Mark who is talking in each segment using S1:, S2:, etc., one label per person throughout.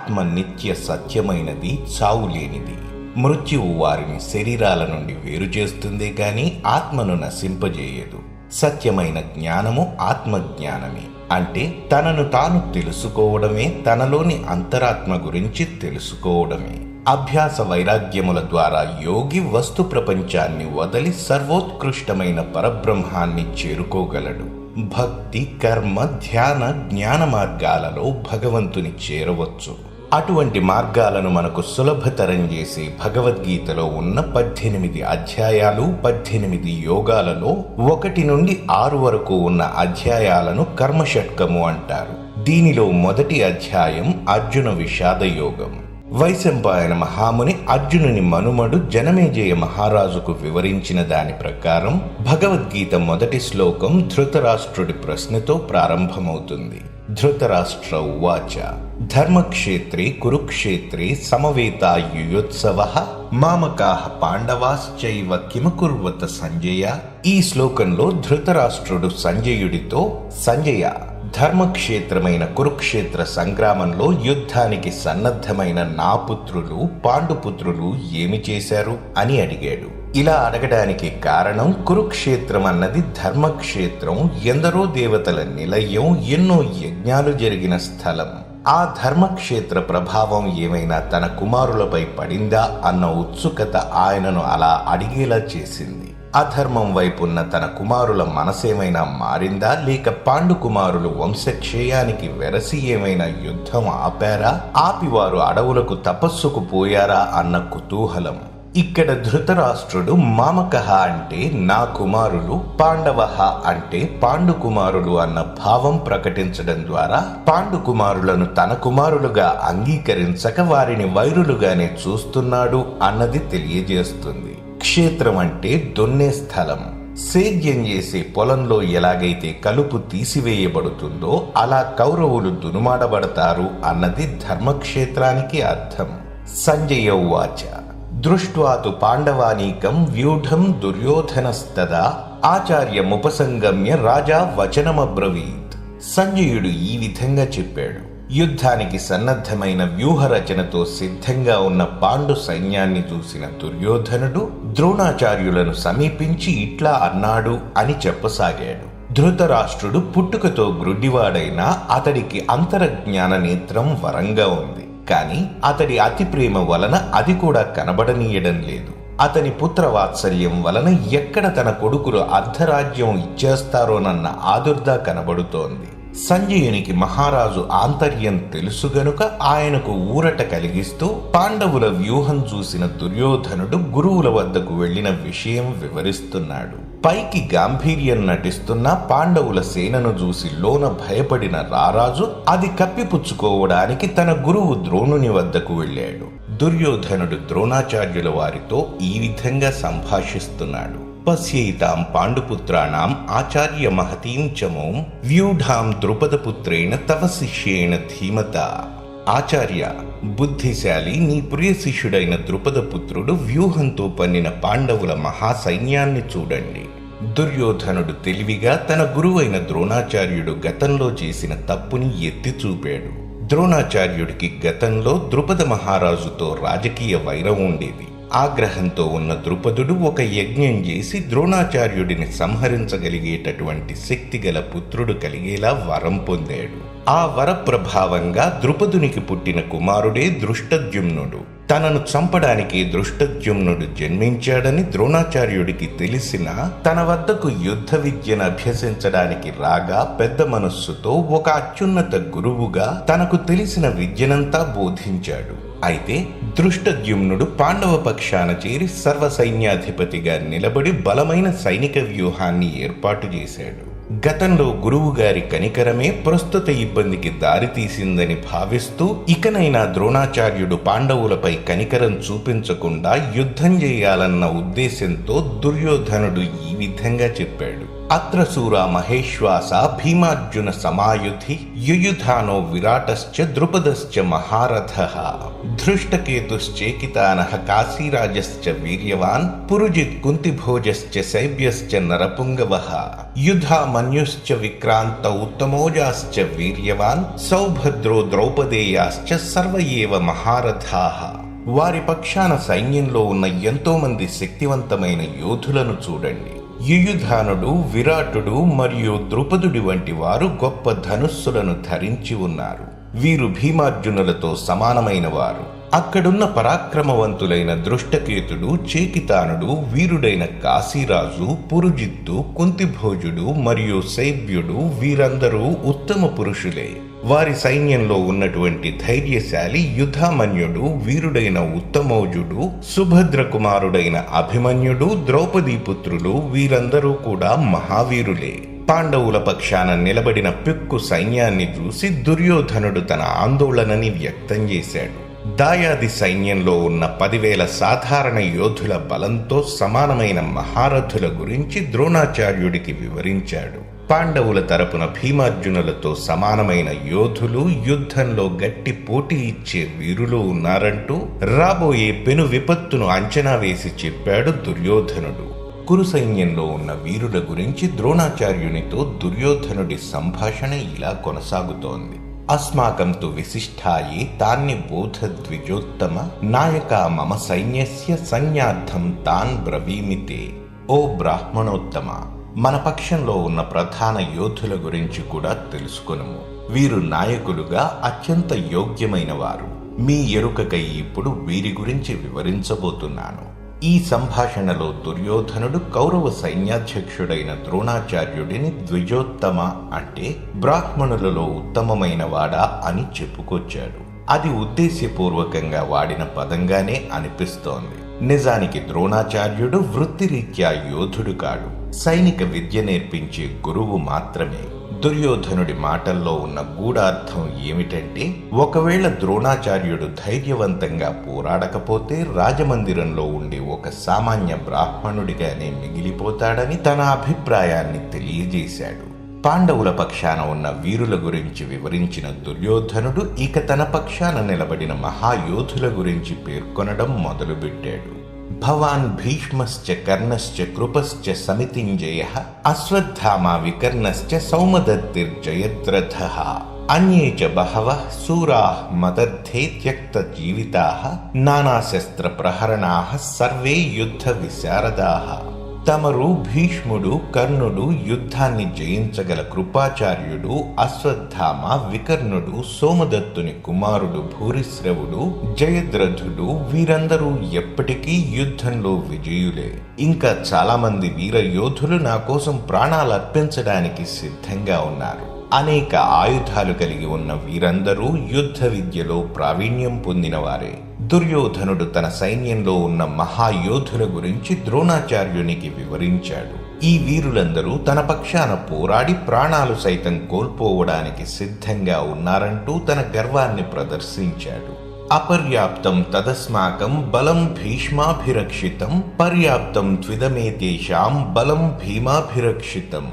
S1: ఆత్మ నిత్య సత్యమైనది, చావులేనిది. మృత్యువు వారిని శరీరాల నుండి వేరు చేస్తుందే గాని ఆత్మను నశింపజేయదు. సత్యమైన జ్ఞానము ఆత్మజ్ఞానమే. అంటే తనను తాను తెలుసుకోవడమే, తనలోని అంతరాత్మ గురించి తెలుసుకోవడమే. అభ్యాస వైరాగ్యముల ద్వారా యోగి వస్తు ప్రపంచాన్ని వదిలి సర్వోత్కృష్టమైన పరబ్రహ్మాన్ని చేరుకోగలడు. భక్తి, కర్మ, ధ్యాన, జ్ఞాన మార్గాలలో భగవంతుని చేరవచ్చు. అటువంటి మార్గాలను మనకు సులభతరం చేసే భగవద్గీతలో ఉన్న 18 అధ్యాయాలు, 18 యోగాలలో 1 నుండి 6 వరకు ఉన్న అధ్యాయాలను కర్మషట్కము అంటారు. దీనిలో మొదటి అధ్యాయం అర్జున విషాద యోగం. వైశంపాయన మహాముని అర్జునుని మనుమడు జనమేజయ మహారాజుకు వివరించిన దాని ప్రకారం భగవద్గీత మొదటి శ్లోకం ధృతరాష్ట్రుడి ప్రశ్నతో ప్రారంభమవుతుంది. ధృతరాష్ట్ర ఉవాచ ధర్మక్షేత్రే కురుక్షేత్రే సమవేతాయుయోత్సవః మామకాః పాండవాశ్చైవ కిమకుర్వత సంజయ. ఈ శ్లోకంలో ధృతరాష్ట్రుడు సంజయుడితో, సంజయ, ధర్మక్షేత్రమైన కురుక్షేత్ర సంగ్రామంలో యుద్ధానికి సన్నద్ధమైన నా పుత్రులు పాండుపుత్రులు ఏమి చేశారు అని అడిగాడు. ఇలా అడగడానికి కారణం, కురుక్షేత్రం అన్నది ధర్మక్షేత్రం, ఎందరో దేవతల నిలయం, ఎన్నో యజ్ఞాలు జరిగిన స్థలం. ఆ ధర్మక్షేత్ర ప్రభావం ఏమైనా తన కుమారులపై పడిందా అన్న ఉత్సుకత ఆయనను అలా అడిగేలా చేసింది. అధర్మం వైపున్న తన కుమారుల మనసేమైనా మారిందా, లేక పాండు కుమారులు వంశక్షయానికి వెరసి ఏమైనా యుద్ధం ఆపారా, ఆపివారు అడవులకు తపస్సుకు పోయారా అన్న కుతూహలం. ఇక్కడ ధృతరాష్ట్రుడు మామకః అంటే నా కుమారులు, పాండవః అంటే పాండు కుమారులు అన్న భావం ప్రకటించడం ద్వారా పాండు కుమారులను తన కుమారులుగా అంగీకరించక వారిని వైరులుగానే చూస్తున్నాడు అన్నది తెలియజేస్తుంది. క్షేత్రం అంటే దున్నే స్థలం. సేద్యం చేసే పొలంలో ఎలాగైతే కలుపు తీసివేయబడుతుందో అలా కౌరవులు దునుమాడబడతారు అన్నది ధర్మక్షేత్రానికి అర్థం. సంజయ ఉవాచ దృష్ట్వా తు పాండవానీకం వ్యూఢం దుర్యోధనస్తదా ఆచార్యముపసంగమ్య రాజా వచనమబ్రవీత్. సంజయుడు ఈ విధంగా చెప్పాడు. యుద్ధానికి సన్నద్ధమైన వ్యూహరచనతో సిద్ధంగా ఉన్న పాండు సైన్యాన్ని చూసిన దుర్యోధనుడు ద్రోణాచార్యులను సమీపించి ఇట్లా అన్నాడు అని చెప్పసాగాడు. ధృతరాష్ట్రుడు పుట్టుకతో గ్రుడ్డివాడైనా అతడికి అంతరజ్ఞాన నేత్రం వరంగా ఉంది. కాని అతడి అతి ప్రేమ వలన అది కూడా కనబడనీయడం లేదు. అతని పుత్రవాత్సల్యం వలన ఎక్కడ తన కొడుకులు అర్ధరాజ్యం ఇచ్చేస్తారోనన్న ఆదుర్దా కనబడుతోంది. సంజయునికి మహారాజు ఆంతర్యం తెలుసు గనుక ఆయనకు ఊరట కలిగిస్తూ పాండవుల వ్యూహం చూసిన దుర్యోధనుడు గురువుల వద్దకు వెళ్లిన విషయం వివరిస్తున్నాడు. పైకి గాంభీర్యం నటిస్తున్న పాండవుల సేనను చూసి లోన భయపడిన రారాజు అది కప్పిపుచ్చుకోవడానికి తన గురువు ద్రోణుని వద్దకు వెళ్ళాడు. దుర్యోధనుడు ద్రోణాచార్యుల వారితో ఈ విధంగా సంభాషిస్తున్నాడు. పశ్యైతాం పాండుపుత్రాణం ఆచార్య మహతీం చమోం వ్యూఢాం ద్రుపదపుత్రేణ తవ శిష్యేణ ధీమత. ఆచార్య, బుద్ధిశాలి నీ ప్రియ శిష్యుడైన ద్రుపదపుత్రుడు వ్యూహంతో పన్నిన పాండవుల మహాసైన్యాన్ని చూడండి. దుర్యోధనుడు తెలివిగా తన గురువైన ద్రోణాచార్యుడు గతంలో చేసిన తప్పుని ఎత్తి చూపాడు. ద్రోణాచార్యుడికి గతంలో ద్రుపద మహారాజుతో రాజకీయ వైరం ఉండేది. ఆగ్రహంతో ఉన్న ద్రుపదుడు ఒక యజ్ఞం చేసి ద్రోణాచార్యుడిని సంహరించగలిగేటటువంటి శక్తి గల పుత్రుడు కలిగేలా వరం పొందాడు. ఆ వర ప్రభావంగా ద్రుపదునికి పుట్టిన కుమారుడే దృష్టద్యుమ్నుడు. తనను చంపడానికి దృష్టద్యుమ్నుడు జన్మించాడని ద్రోణాచార్యుడికి తెలిసినా తన వద్దకు యుద్ధ విద్యను అభ్యసించడానికి రాగా పెద్ద మనస్సుతో ఒక అత్యున్నత గురువుగా తనకు తెలిసిన విద్యనంతా బోధించాడు. అయితే దృష్టద్యుమ్నుడు పాండవ పక్షాన చేరి సర్వసైన్యాధిపతిగా నిలబడి బలమైన సైనిక వ్యూహాన్ని ఏర్పాటు చేశాడు. గతంలో గురువుగారి కనికరమే ప్రస్తుత ఇబ్బందికి దారితీసిందని భావిస్తూ ఇకనైనా ద్రోణాచార్యుడు పాండవులపై కనికరం చూపించకుండా యుద్ధం చేయాలన్న ఉద్దేశంతో దుర్యోధనుడు ఈ విధంగా చెప్పాడు. అత్రసూరా మహేశ్వాస భీమార్జున సమాయుధి యుయుధానో విరాటశ్చ ద్రుపదశ్చ మహారథః ధృష్టకేతుశ్చేకితానః కాశీరాజశ్చ వీర్యవాన్ పురుజిత్ కుంతిభోజశ్చ శైబ్యశ్చ నరపుంగవః యుధామన్యుశ్చ విక్రాంత ఉత్తమోజాశ్చ వీర్యవాన్ సౌభద్రో ద్రౌపదేయాశ్చ సర్వ ఏవ మహారథాః. వారి పక్షాన సైన్యంలో ఉన్న ఎంతో మంది శక్తివంతమైన యోధులను చూడండి. యుయుధానుడు, విరాటుడు మరియు ద్రుపదుడి వంటి వారు గొప్ప ధనుస్సులను ధరించి ఉన్నారు. వీరు భీమార్జునులతో సమానమైన వారు. అక్కడున్న పరాక్రమవంతులైన దృష్టకేతుడు, చేకితానుడు, వీరుడైన కాశీరాజు, పురుజిత్తు, కుంతిభోజుడు మరియు శైబ్యుడు వీరందరూ ఉత్తమ పురుషులే. వారి సైన్యంలో ఉన్నటువంటి ధైర్యశాలి యుధామన్యుడు, వీరుడైన ఉత్తమోజుడు, సుభద్ర కుమారుడైన అభిమన్యుడు, ద్రౌపదీ పుత్రులు వీరందరూ కూడా మహావీరులే. పాండవుల పక్షాన నిలబడిన పిక్కు సైన్యాన్ని చూసి దుర్యోధనుడు తన ఆందోళనని వ్యక్తం చేశాడు. దాయాది సైన్యంలో ఉన్న 10,000 సాధారణ యోధుల బలంతో సమానమైన మహారథుల గురించి ద్రోణాచార్యుడికి వివరించాడు. పాండవుల తరపున భీమార్జునులతో సమానమైన యోధులు, యుద్ధంలో గట్టి పోటీ ఇచ్చే వీరులు ఉన్నారంటూ రాబోయే పెను విపత్తును అంచనా వేసి చెప్పాడు దుర్యోధనుడు. కురు సైన్యంలో ఉన్న వీరుల గురించి ద్రోణాచార్యునితో దుర్యోధనుడి సంభాషణ ఇలా కొనసాగుతోంది. అస్మాకం తు విశిష్టాయే తాన్ని బోధ ద్విజోత్తమ నాయక మమ సైన్యస్య సైన్యార్థం తాన్ బ్రవీమితే. ఓ బ్రాహ్మణోత్తమ, మన పక్షంలో ఉన్న ప్రధాన యోధుల గురించి కూడా తెలుసుకొనుము. వీరు నాయకులుగా అత్యంత యోగ్యమైన వారు. మీ ఎరుకకై ఇప్పుడు వీరి గురించి వివరించబోతున్నాను. ఈ సంభాషణలో దుర్యోధనుడు కౌరవ సైన్యాధ్యక్షుడైన ద్రోణాచార్యుడిని ద్విజోత్తమ అంటే బ్రాహ్మణులలో ఉత్తమమైన వాడా అని చెప్పుకొచ్చాడు. అది ఉద్దేశ్యపూర్వకంగా వాడిన పదంగానే అనిపిస్తోంది. నిజానికి ద్రోణాచార్యుడు వృత్తిరీత్యా యోధుడు కాడు, సైనిక విద్య నేర్పించే గురువు మాత్రమే. దుర్యోధనుడి మాటల్లో ఉన్న గూఢార్థం ఏమిటంటే, ఒకవేళ ద్రోణాచార్యుడు ధైర్యవంతంగా పోరాడకపోతే రాజమందిరంలో ఉండే ఒక సామాన్య బ్రాహ్మణుడిగానే మిగిలిపోతాడని తన అభిప్రాయాన్ని తెలియజేశాడు. పాండవుల పక్షాన ఉన్న వీరుల గురించి వివరించిన దుర్యోధనుడు ఇక తన పక్షాన నిలబడిన మహాయోధుల గురించి పేర్కొనడం మొదలుపెట్టాడు. భవాన్ భీష్మశ్చ కర్ణశ్చ కృపశ్చ సమితింజయః అశ్వత్థామా వికర్ణశ్చ సౌమదత్తిర్జయద్రథః అన్యే చ బహవః శూరాః మదర్థే త్యక్త జీవితాః నానాశస్త్ర ప్రహరణాః సర్వే యుద్ధ విశారదాః. తమరు భీష్ముడు, కర్ణుడు, యుద్ధాన్ని జయించగల కృపాచార్యుడు, అశ్వత్థామ, వికర్ణుడు, సోమదత్తుని కుమారుడు భూరిశ్రవుడు, జయద్రథుడు వీరందరూ ఎప్పటికీ యుద్ధంలో విజయులే. ఇంకా చాలా మంది వీర యోధులు నా కోసం ప్రాణాలర్పించడానికి సిద్ధంగా ఉన్నారు. అనేక ఆయుధాలు కలిగి ఉన్న వీరందరూ యుద్ధ విద్యలో ప్రావీణ్యం పొందినవారే. దుర్యోధనుడు తన సైన్యంలో ఉన్న మహాయోధుల గురించి ద్రోణాచార్యునికి వివరించాడు. ఈ వీరులందరూ తన పక్షాన పోరాడి ప్రాణాలు సైతం కోల్పోవడానికి సిద్ధంగా ఉన్నారంటూ తన గర్వాన్ని ప్రదర్శించాడు. అపర్యాప్తం తదస్మాకం బలం భీష్మాభిరక్షితం పర్యాప్తం త్విదమేతేషాం బలం భీమాభిరక్షితం.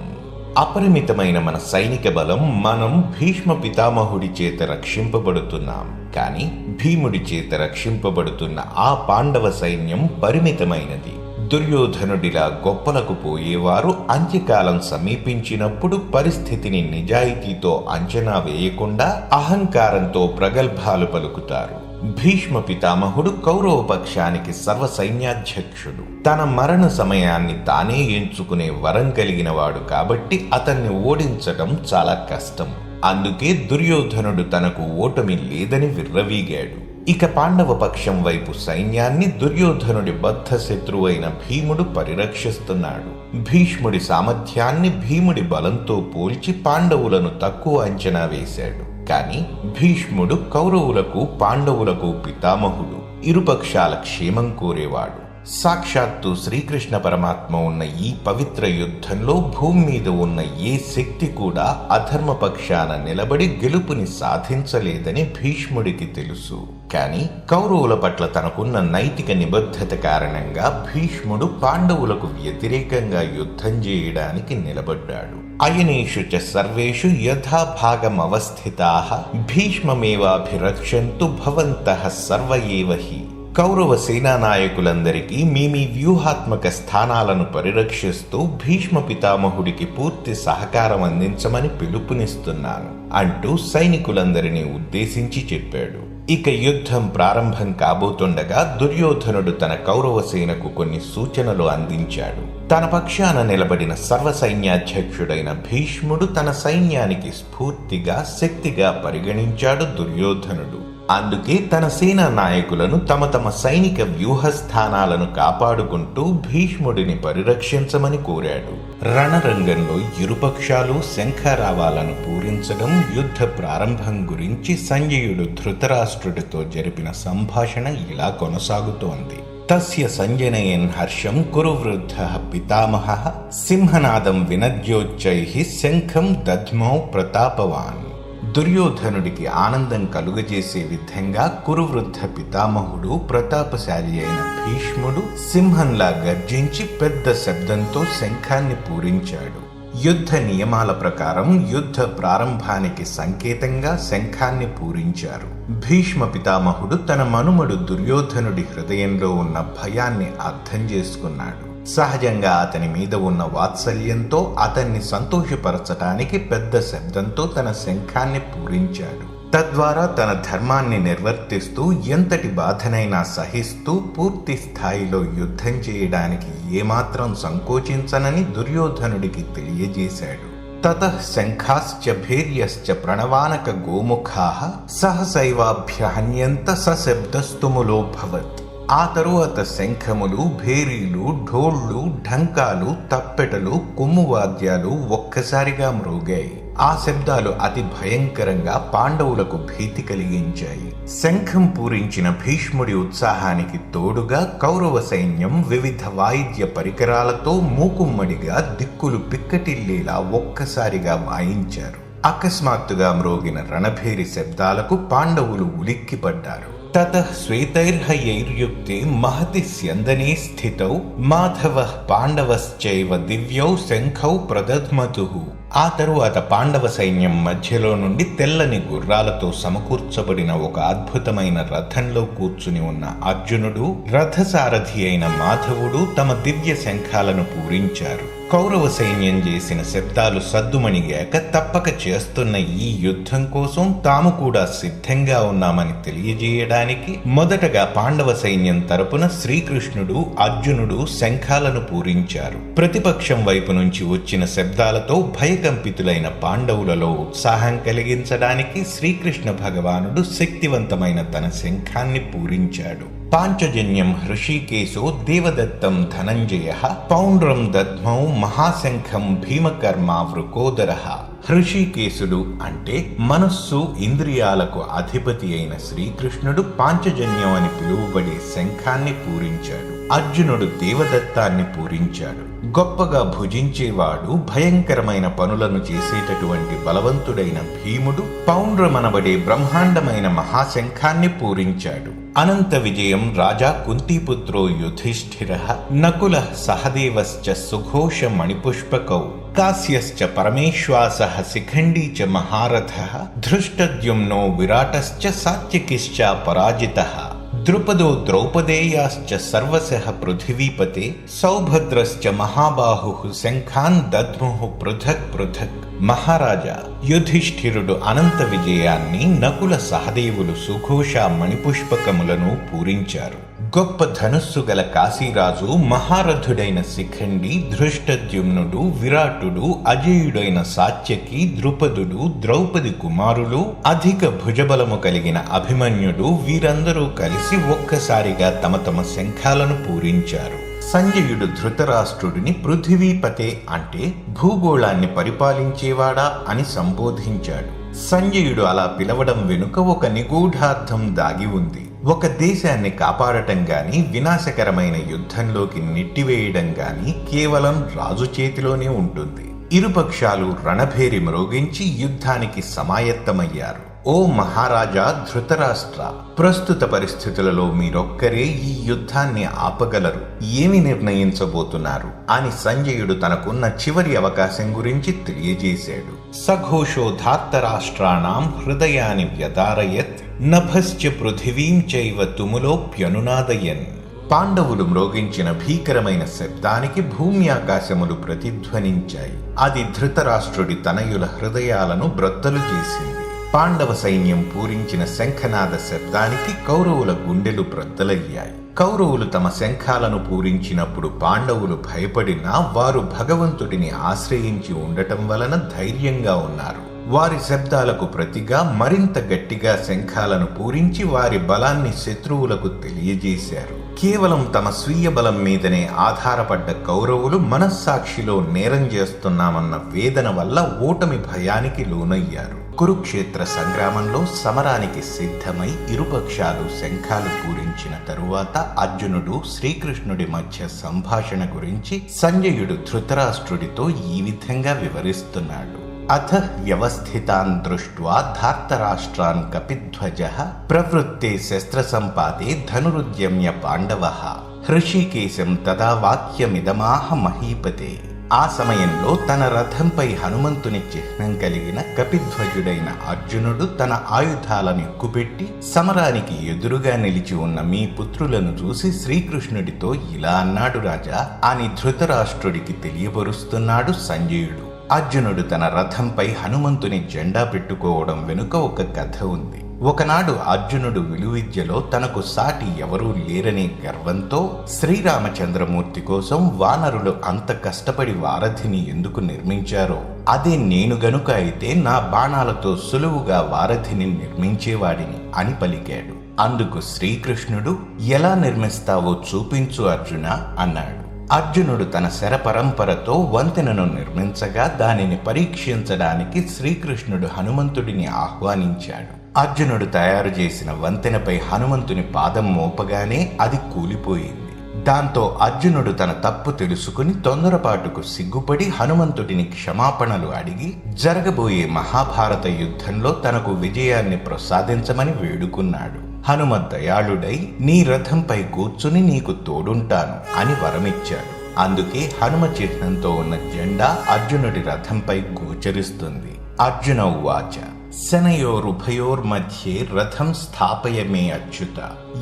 S1: అపరిమితమైన మన సైనిక బలం మనం భీష్మ పితామహుడి చేత రక్షింపబడుతున్నాం. కానీ భీముడి చేత రక్షింపబడుతున్న ఆ పాండవ సైన్యం పరిమితమైనది. దుర్యోధనుడిలా గొప్పలకు పోయేవారు అంత్యకాలం సమీపించినప్పుడు పరిస్థితిని నిజాయితీతో అంచనా వేయకుండా అహంకారంతో ప్రగల్భాలు పలుకుతారు. భీష్మ పితామహుడు కౌరవ పక్షానికి సర్వ సైన్యాధ్యక్షుడు. తన మరణ సమయాన్ని తానే ఎంచుకునే వరం కలిగిన వాడు కాబట్టి అతన్ని ఓడించటం చాలా కష్టం. అందుకే దుర్యోధనుడు తనకు ఓటమి లేదని విర్రవీగాడు. ఇక పాండవ పక్షం వైపు సైన్యాన్ని దుర్యోధనుడి బద్ధ శత్రువైన భీముడు పరిరక్షిస్తున్నాడు. భీష్ముడి సామర్థ్యాన్ని భీముడి బలంతో పోల్చి పాండవులను తక్కువ అంచనా వేశాడు. కాని భీష్ముడు కౌరవులకు పాండవులకు పితామహుడు, ఇరుపక్షాల క్షేమం కోరేవాడు. సాక్షాత్తు శ్రీకృష్ణ పరమాత్మ ఉన్న ఈ పవిత్ర యుద్ధంలో భూమి మీద ఉన్న ఏ శక్తి కూడా అధర్మపక్షాన నిలబడి గెలుపుని సాధించలేదని భీష్ముడికి తెలుసు. కాని కౌరవుల పట్ల తనకున్న నైతిక నిబద్ధత కారణంగా భీష్ముడు పాండవులకు వ్యతిరేకంగా యుద్ధం చేయడానికి నిలబడ్డాడు. అయనేషు చ సర్వేషు యథాభాగమవస్థితాః భీష్మమేవాభిరక్షन्तు భవంతః సర్వ ఏవ హి. కౌరవ సేనా నాయకులందరికీ మీ వ్యూహాత్మక స్థానాలను పరిరక్షిస్తూ భీష్మ పితామహుడికి పూర్తి సహకారం అందించమని పిలుపునిస్తున్నాను అంటూ సైనికులందరినీ ఉద్దేశించి చెప్పాడు. ఇక యుద్ధం ప్రారంభం కాబోతుండగా దుర్యోధనుడు తన కౌరవ సేనకు కొన్ని సూచనలు అందించాడు. తన పక్షాన నిలబడిన సర్వసైన్యాధ్యక్షుడైన భీష్ముడు తన సైన్యానికి స్ఫూర్తిగా శక్తిగా పరిగణించాడు దుర్యోధనుడు. అందుకే తన సేనా నాయకులను తమ తమ సైనిక వ్యూహస్థానాలను కాపాడుకుంటూ భీష్ముడిని పరిరక్షించమని కోరాడు. రణరంగంలో ఇరుపక్షాలు శంఖారావాలను పూరించడం, యుద్ధ ప్రారంభం గురించి సంజయుడు ధృతరాష్ట్రుడితో జరిపిన సంభాషణ ఇలా కొనసాగుతోంది. తస్య సంజనయన్ హర్షం కురువృద్ధః పితామహః సింహనాదం వినద్యోచ్చైః శంఖం దద్మౌ ప్రతాపవాన్. దుర్యోధనుడికి ఆనందం కలుగజేసే విధంగా కురువృద్ధ పితామహుడు ప్రతాపశాలి అయిన భీష్ముడు సింహంలా గర్జించి పెద్ద శబ్దంతో శంఖాన్ని పూరించాడు. యుద్ధ నియమాల ప్రకారం యుద్ధ ప్రారంభానికి సంకేతంగా శంఖాన్ని పూరించారు. భీష్మ పితామహుడు తన మనుమడు దుర్యోధనుడి హృదయంలో ఉన్న భయాన్ని అర్థం చేసుకున్నాడు. సహజంగా అతని మీద ఉన్న వాత్సల్యంతో అతన్ని సంతోషపరచటానికి పెద్ద శబ్దంతో తన శంఖాన్ని పూరించాడు. తద్వారా తన ధర్మాన్ని నిర్వర్తిస్తూ ఎంతటి బాధనైనా సహిస్తూ పూర్తి స్థాయిలో యుద్ధం చేయడానికి ఏమాత్రం సంకోచించనని దుర్యోధనుడికి తెలియజేశాడు. తతః శంఖాశ్చ భేర్యశ్చ ప్రణవానక గోముఖాః సహసైవాభ్యహన్యంత సశబ్దస్తుములోభవత్. ఆ తరువాత శంఖములు, భేరీలు, ఢోళ్లు, ఢంకాలు, తప్పెటలు, కొమ్ము వాద్యాలు ఒక్కసారిగా మ్రోగాయి. ఆ శబ్దాలు అతి భయంకరంగా పాండవులకు భీతి కలిగించాయి. శంఖం పూరించిన భీష్ముడి ఉత్సాహానికి తోడుగా కౌరవ సైన్యం వివిధ వాయిద్య పరికరాలతో మూకుమ్మడిగా దిక్కులు పిక్కటిల్లేలా ఒక్కసారిగా వాయించారు. అకస్మాత్తుగా మ్రోగిన రణభేరి శబ్దాలకు పాండవులు ఉలిక్కిపడ్డారు. తతః శ్వేతైర్హయైర్యుక్తే మహతి స్యందనే స్థితౌ మాధవః పాండవశ్చైవ దివ్యౌ శంఖౌ ప్రదధ్మతుః. ఆ తరువాత పాండవ సైన్యం మధ్యలో నుండి తెల్లని గుర్రాలతో సమకూర్చబడిన ఒక అద్భుతమైన రథంలో కూర్చుని ఉన్న అర్జునుడు, రథసారథి అయిన మాధవుడు తమ దివ్య శంఖాలను పూరించారు. కౌరవ సైన్యం చేసిన శబ్దాలు సద్దుమణిగాక తప్పక చేస్తున్న ఈ యుద్ధం కోసం తాము కూడా సిద్ధంగా ఉన్నామని తెలియజేయడానికి మొదటగా పాండవ సైన్యం తరపున శ్రీకృష్ణుడు, అర్జునుడు శంఖాలను పూరించారు. ప్రతిపక్షం వైపు నుంచి వచ్చిన శబ్దాలతో భయకంపితులైన పాండవులలో ఉత్సాహం కలిగించడానికి శ్రీకృష్ణ భగవానుడు శక్తివంతమైన తన శంఖాన్ని పూరించాడు. పాంచజన్యం హృషీకేశో దేవదత్తం ధనంజయ పౌండ్రం దద్మౌ మహాశంఖం భీమకర్మ వృకోదరః. హృషీకేశుడు అంటే మనస్సు, ఇంద్రియాలకు అధిపతి అయిన శ్రీకృష్ణుడు పాంచజన్యం అని పిలువబడే శంఖాన్ని పూరించాడు. అర్జునుడు దేవదత్తాన్ని పూరించాడు. గొప్పగా భుజించేవాడు, భయంకరమైన పనులను చేసేటటువంటి బలవంతుడైన భీముడు పౌండ్రమనబడే బ్రహ్మాండమైన మహాశంఖాన్ని పూరించాడు. అనంత విజయం రాజా కుంతీపుత్రో యుధిష్ఠిరః నకులః సహదేవశ్చ సుఘోష మణిపుష్పకౌ కాశ్యశ్చ పరమేశ్వాసః శిఖండీ చ మహారథః ధృష్టద్యుమ్నో విరాటశ్చ సాత్యకిశ్చ పరాజితః. ద్రుపదో ద్రౌపదేయాశ్చ సర్వశః పృథివీపతే సౌభద్రశ్చ మహాబాహుః శంఖాన్ దద్ముః పృథక్ పృథక్. మహారాజా యుధిష్ఠిరుడు అనంత విజయాన్ని, నకుల సహదేవులు సుఘోష మణిపుష్పకములను పూరించారు. గొప్ప ధనుస్సు గల కాశీరాజు, మహారథుడైన శిఖండి, ధృష్టద్యుమ్నుడు, విరాటుడు, అజేయుడైన సాత్యకి, ద్రుపదుడు, ద్రౌపది కుమారులు, అధిక భుజబలము కలిగిన అభిమన్యుడు వీరందరూ కలిసి ఒక్కసారిగా తమ తమ శంఖాలను పూరించారు. సంజయుడు ధృతరాష్ట్రుడిని పృథివీపతే అంటే భూగోళాన్ని పరిపాలించేవాడా అని సంబోధించాడు. సంజయుడు అలా పిలవడం వెనుక ఒక నిగూఢార్థం దాగి ఉంది. ఒక దేశాన్ని కాపాడటం గాని, వినాశకరమైన యుద్ధంలోకి నెట్టివేయడం గాని కేవలం రాజు చేతిలోనే ఉంటుంది. ఇరుపక్షాలు రణభేరి మ్రోగించి యుద్ధానికి సమాయత్తమయ్యారు. ఓ మహారాజా ధృతరాష్ట్ర, ప్రస్తుత పరిస్థితులలో మీరొక్కరే ఈ యుద్ధాన్ని ఆపగలరు. ఏమి నిర్ణయించబోతున్నారు అని సంజయుడు తనకున్న చివరి అవకాశం గురించి తెలియజేశాడు. సఘోషో ధార్తరాష్ట్రాణం హృదయాని వ్యదారయత్ నభశ్చ పృథివీం చైవ తుములోప్యనునాదయన్. పాండవులు మ్రోగించిన భీకరమైన శబ్దానికి భూమి ఆకాశములు ప్రతిధ్వనించాయి. అది ధృతరాష్ట్రుడి తనయుల హృదయాలను బ్రద్దలు చేసింది. పాండవ సైన్యం పూరించిన శంఖనాద శబ్దానికి కౌరవుల గుండెలు బ్రద్దలయ్యాయి. కౌరవులు తమ శంఖాలను పూరించినప్పుడు పాండవులు భయపడినా వారు భగవంతుడిని ఆశ్రయించి ఉండటం వలన ధైర్యంగా ఉన్నారు. వారి శబ్దాలకు ప్రతిగా మరింత గట్టిగా శంఖాలను పూరించి వారి బలాన్ని శత్రువులకు తెలియజేశారు. కేవలం తమ స్వీయ బలం మీదనే ఆధారపడ్డ కౌరవులు మనస్సాక్షిలో నేరం చేస్తున్నామన్న వేదన వల్ల ఓటమి భయానికి లోనయ్యారు. కురుక్షేత్ర సంగ్రామంలో సమరానికి సిద్ధమై ఇరుపక్షాలు శంఖాలు పూరించిన తరువాత అర్జునుడు శ్రీకృష్ణుడి మధ్య సంభాషణ గురించి సంజయుడు ధృతరాష్ట్రుడితో ఈ విధంగా వివరిస్తున్నాడు. అథ వ్యవస్థితాన్ దృష్ట్వా ధార్తరాష్ట్రాన్ కపిధ్వజః ప్రవృత్తే శస్త్రసంపాదే ధనురుద్యమ్య పాండవః హృషీకేశం తదా వాక్యమిదమాహ మహీపతే. ఆ సమయంలో తన రథంపై హనుమంతుని చిహ్నం కలిగిన కపిధ్వజుడైన అర్జునుడు తన ఆయుధాలను ఎక్కుపెట్టి సమరానికి ఎదురుగా నిలిచి ఉన్న మీ పుత్రులను చూసి శ్రీకృష్ణుడితో ఇలా అన్నాడు రాజా అని ధృతరాష్ట్రుడికి తెలియబరుస్తున్నాడు సంజయుడు. అర్జునుడు తన రథంపై హనుమంతుని జెండా పెట్టుకోవడం వెనుక ఒక కథ ఉంది. ఒకనాడు అర్జునుడు విలువిద్యలో తనకు సాటి ఎవరూ లేరనే గర్వంతో శ్రీరామచంద్రమూర్తి కోసం వానరులు అంత కష్టపడి వారధిని ఎందుకు నిర్మించారో, అదే నేను గనుక అయితే నా బాణాలతో సులువుగా వారధిని నిర్మించేవాడిని అని పలికాడు. అందుకు శ్రీకృష్ణుడు ఎలా నిర్మిస్తావో చూపించు అర్జున అన్నాడు. అర్జునుడు తన శర పరంపరతో వంతెనను నిర్మించగా దానిని పరీక్షించడానికి శ్రీకృష్ణుడు హనుమంతుడిని ఆహ్వానించాడు. అర్జునుడు తయారు చేసిన వంతెనపై హనుమంతుని పాదం మోపగానే అది కూలిపోయింది. దాంతో అర్జునుడు తన తప్పు తెలుసుకుని తొందరపాటుకు సిగ్గుపడి హనుమంతుడిని క్షమాపణలు అడిగి జరగబోయే మహాభారత యుద్ధంలో తనకు విజయాన్ని ప్రసాదించమని వేడుకున్నాడు. హనుమ దయాళుడై నీ రథంపై కూర్చుని నీకు తోడుంటాను అని వరమిచ్చాడు. అందుకే హనుమ చిహ్నంతో ఉన్న జెండా అర్జునుడి రథంపై గోచరిస్తుంది. అర్జున ఉవాచ శనయోరుభయోర్మధ్యే రథం స్థాపయ మే అచ్యుత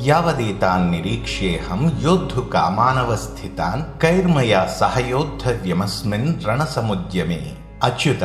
S1: యావదేతాన్ నిరీక్ష్యేహం యోద్ధు కామానవస్థితాన్ కైర్మయా సహయోద్ధవ్యమస్మిన్ రణసముద్యమే. అచ్యుత,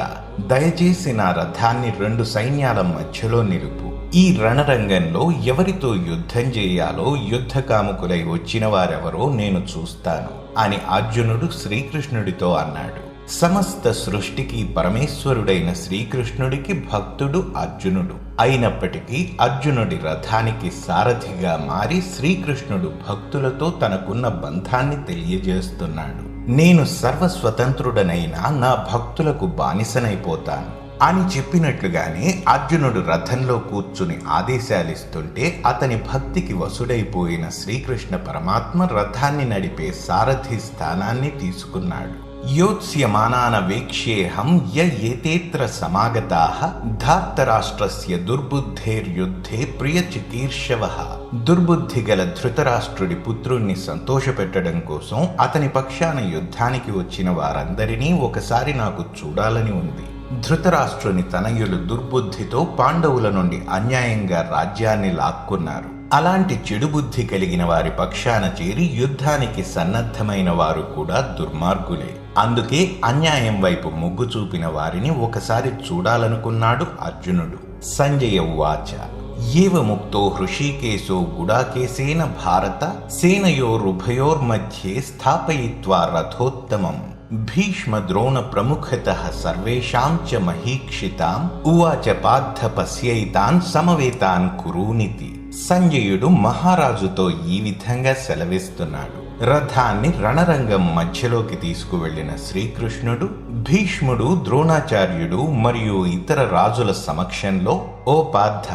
S1: దయచేసి నా రథాన్ని 2 సైన్యాల మధ్యలో నిలుపు. ఈ రణరంగంలో ఎవరితో యుద్ధం చేయాలో యుద్ధకాముకులై వచ్చిన వారెవరో నేను చూస్తాను అని అర్జునుడు శ్రీకృష్ణుడితో అన్నాడు. సమస్త సృష్టికి పరమేశ్వరుడైన శ్రీకృష్ణుడికి భక్తుడు అర్జునుడు. అయినప్పటికీ అర్జునుడి రథానికి సారథిగా మారి శ్రీకృష్ణుడు భక్తులతో తనకున్న బంధాన్ని తెలియజేస్తున్నాడు. నేను సర్వస్వతంత్రుడనైనా నా భక్తులకు బానిసనైపోతాను అని చెప్పినట్లుగానే అర్జునుడు రథంలో కూర్చుని ఆదేశాలిస్తుంటే అతని భక్తికి వశుడైపోయిన శ్రీకృష్ణ పరమాత్మ రథాన్ని నడిపే సారథి స్థానాన్ని తీసుకున్నాడు. యోత్స్యమానాన వేక్ష్యేహం ఏతేత్ర సమాగతాః ధార్తరాష్ట్రస్య దుర్బుద్ధేర్యుద్ధే ప్రియచికీర్షవః. దుర్బుద్ధి గల ధృతరాష్ట్రుడి పుత్రుణ్ణి సంతోషపెట్టడం కోసం అతని పక్షాన యుద్ధానికి వచ్చిన వారందరినీ ఒకసారి నాకు చూడాలని ఉంది. ధృతరాష్ట్రుని తనయులు దుర్బుద్ధితో పాండవుల నుండి అన్యాయంగా రాజ్యాన్ని లాక్కున్నారు. అలాంటి చెడు బుద్ధి కలిగిన వారి పక్షాన చేరి యుద్ధానికి సన్నద్ధమైన వారు కూడా దుర్మార్గులే. అందుకే అన్యాయం వైపు మొగ్గు చూపిన వారిని ఒకసారి చూడాలనుకున్నాడు అర్జునుడు. సంజయ ఉవాచ ఏవముక్తో హృషీకేశో గుడాకేశేన భారత సేనయోరుభయోర్మధ్యే స్థాపయిత్వా రథోత్తమం భీష్మ ద్రోణ ప్రముఖతః సర్వేషాం చ మహీక్షితాం ఉవాచ పార్థ పశ్యైతాన్ సమవేతాన్ కురూనితి. సంజయుడు మహారాజుతో ఈ విధంగా సెలవిస్తున్నాడు. రథాన్ని రణరంగం మధ్యలోకి తీసుకువెళ్లిన శ్రీకృష్ణుడు భీష్ముడు, ద్రోణాచార్యుడు మరియు ఇతర రాజుల సమక్షంలో, ఓ పార్థ,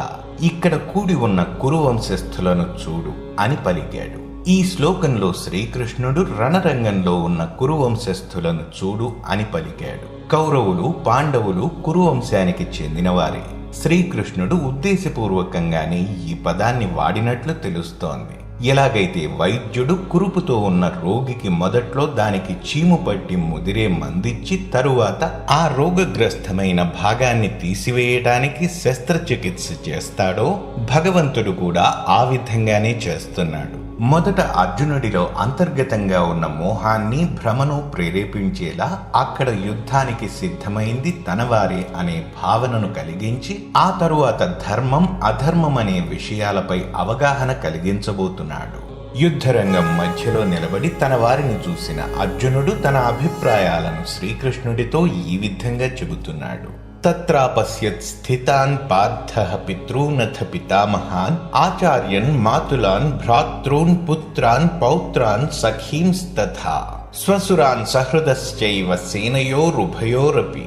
S1: ఇక్కడ కూడి ఉన్న కురు వంశస్థులను చూడు అని పలికాడు. ఈ శ్లోకంలో శ్రీకృష్ణుడు రణరంగంలో ఉన్న కురు వంశస్థులను చూడు అని పలికాడు. కౌరవులు, పాండవులు కురు వంశానికి చెందినవారే. శ్రీకృష్ణుడు ఉద్దేశపూర్వకంగానే ఈ పదాన్ని వాడినట్లు తెలుస్తోంది. ఎలాగైతే వైద్యుడు కురుపుతో ఉన్న రోగికి మొదట్లో దానికి చీము పట్టి ముదిరే మందిచ్చి తరువాత ఆ రోగగ్రస్తమైన భాగాన్ని తీసివేయటానికి శస్త్రచికిత్స చేస్తాడో, భగవంతుడు కూడా ఆ విధంగానే చేస్తున్నాడు. మొదట అర్జునుడిలో అంతర్గతంగా ఉన్న మోహాన్ని, భ్రమను ప్రేరేపించేలా అక్కడ యుద్ధానికి సిద్ధమైంది తనవారే అనే భావనను కలిగించి ఆ తరువాత ధర్మం, అధర్మం అనే విషయాలపై అవగాహన కలిగించబోతున్నాడు. యుద్ధరంగం మధ్యలో నిలబడి తన వారిని చూసిన అర్జునుడు తన అభిప్రాయాలను శ్రీకృష్ణుడితో ఈ విధంగా చెబుతున్నాడు. తత్రాపశ్యత్ స్థితాన్ పార్థః పితॄనథ పితామహాన్ ఆచార్యన్ మాతులాన్ భ్రాతॄన్ పుత్రాన్ పౌత్రాన్ సఖీంస్తథా స్వసురాన్ సహృదశ్చైవ సేనయోరుభయోరపి.